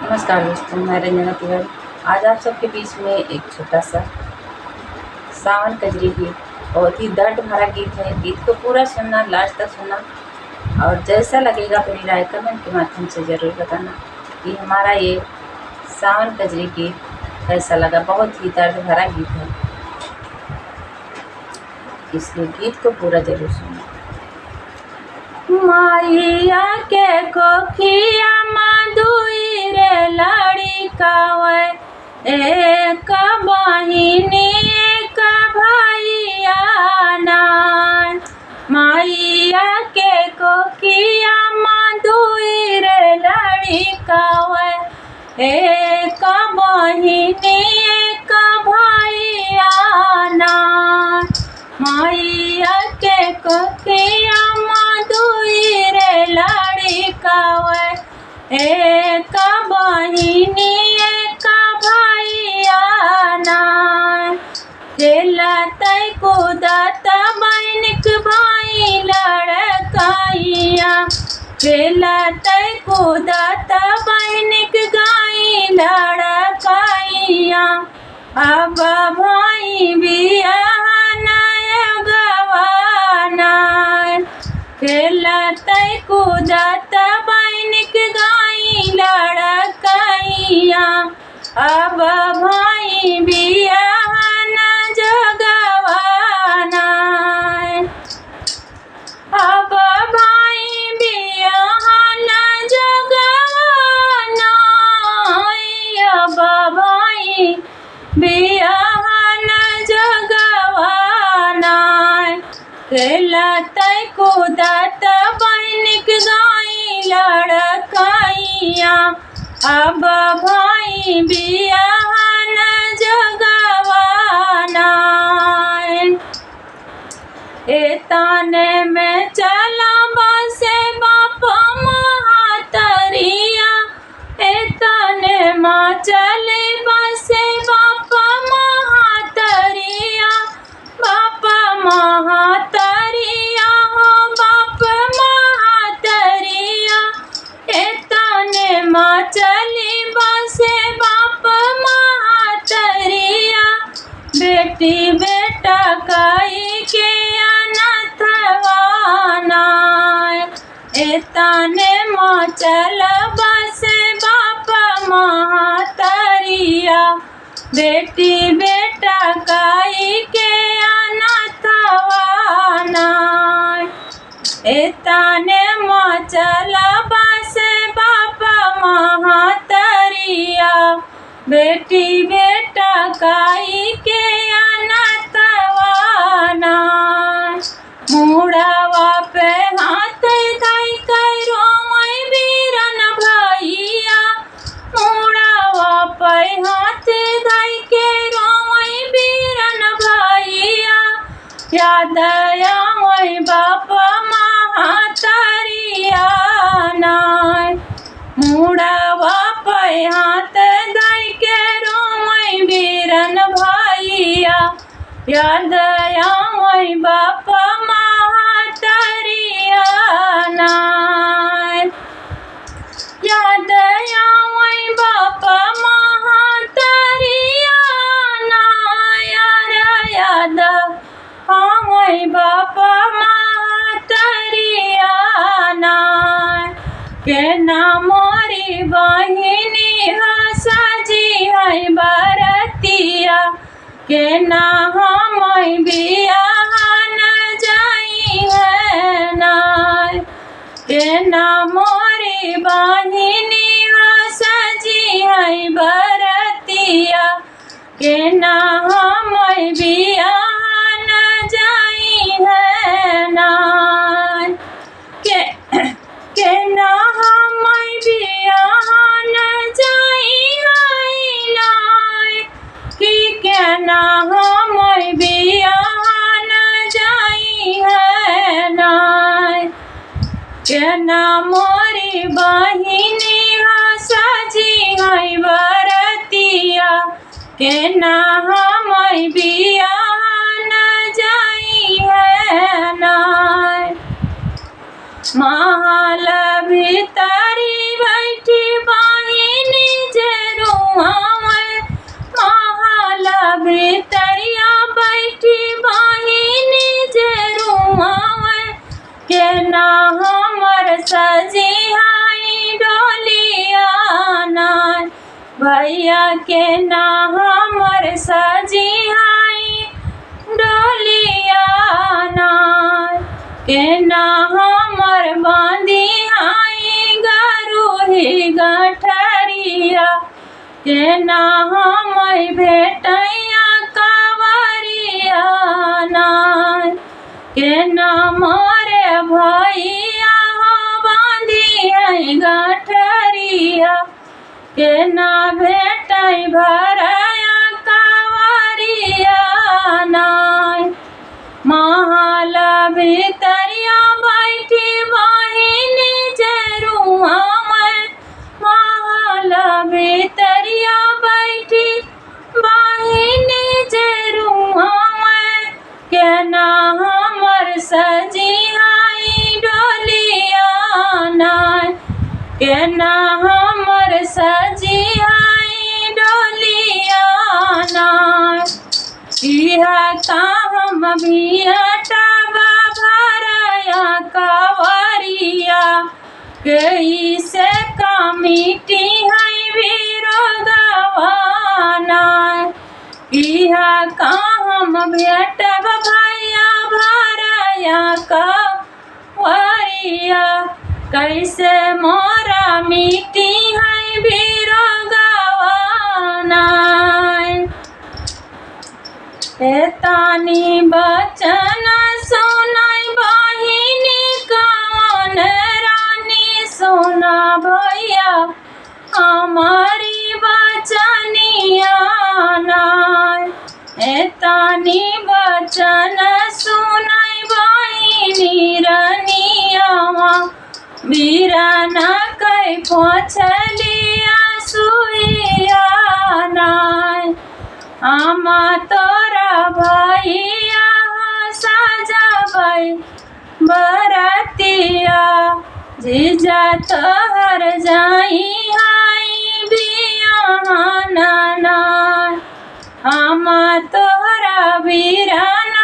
नमस्कार दोस्तों, मैं रंजना तिवारी। आज आप सबके बीच में एक छोटा सा सावन कजरी गीत, बहुत ही दर्द भरा गीत है। गीत को पूरा सुनना, लास्ट तक सुनना, और जैसा लगेगा अपनी राय कमेंट के माध्यम से ज़रूर बताना कि हमारा ये सावन कजरी गीत कैसा लगा। बहुत ही दर्द भरा गीत है, इसलिए गीत को पूरा जरूर सुनना। माइया के कोखिया मधुई रे लड़िकावे, एक बहिनी एक भैया नान। माइया के कोखिया मधुई रे लड़िकावे, एक बहिनी एक भैया नान। माइया के कोखिया मधुई रे लड़िकावे, एक बहिनी एक भैया नान। खेलत कूदत बहिनिक भाई लड़काइया, खेलत कूदत बहिनिक गाई लड़काइया। अब भाई बियाहन गवाना, खेलत कूदत बहिनिक गाई लड़काइया। अब भाई बियाहन जगवाना, अब भाई बियाहन जगवाना। अब भाई बियाहन जगवाना, खेलत कूदत बहिनिक गाई लड़काइया। अब भाई बियाहन जगवाना। एताने में चला बसे बाप महातरिया, एताने माँ चले बसे बाप महातरिया। बाप महातरिया हो बाप महातरिया, एताने माँ चली बसे बाप महातरिया। बेटी बेटा कई के अनथवाना, एताने माँ चल बसे बाप महातरिया। बेटी बेटा कई के अनथवाना, एताने माँ चल बसे बाप महातरिया। बेटी बेटा कई के अनथवाना। मुड़वा पे हाथ धई कर रोई बीरन भैया, मुड़वा पे हाथ धई के रोई बीरन भैया। याद आवई बाप महातरिया नाय, मुड़वा पे हाथ धई के रोई बीरन भैया। याद आवई बाप महातरिया नाय, याद आवई बाप महातरिया नाय। याद आवई बाप महातरिया नाय। के ना मोरी बहिनी सजी है बरतिया, के ना हम बियाहन जाई है नाय। के ना मोरी बहिनी सजी है बरतिया, के ना हम बियाहन जाई है नाय। के ना हम बियाहन जाई है नाय, कि के ना हम बियाहन जाई है नाय। के ना मोरी बहिनी सजी है बरतिया, के ना हम बियाहन जाई है नाय। महल भीतरी बैठी बहिनी भैया के ना हमर सजिहाई डोलिया नाय के ना हमर बांधिहाई गरुही गठरिया के ना हमय भेटैया कवरिया नाय के ना मोरे भैया हो बांधिहाई गठरिया के ना भेटै भरया कवरिया नाय महल भितरिया बैठी बहिनी जरुआ में महल भितरिया बैठी बहिनी जरुआ में के ना हमर सजिहाई डोलिया नाय के ना हमर सजिहाई डोलिया नाय इहा काम भियटबा भरया कवरिया के से कमिटी है विरोधवा नाय इहा काम भेटब भैया भरया कवरिया कैसे मोरा मिटी है विरोधवा नाय तानी बचन सुनाई बहिनी कवन रानी सुना भैया हमारी बचनिया नाय तानी बचन सुनाई बहिनी रनिया वीराना कै पोछलिया सुइया नाय आमा तोरा भैया सजबै बरतिया जीजा तोहर जाई हाई बियाहन नाय आमा तोहरा वीराना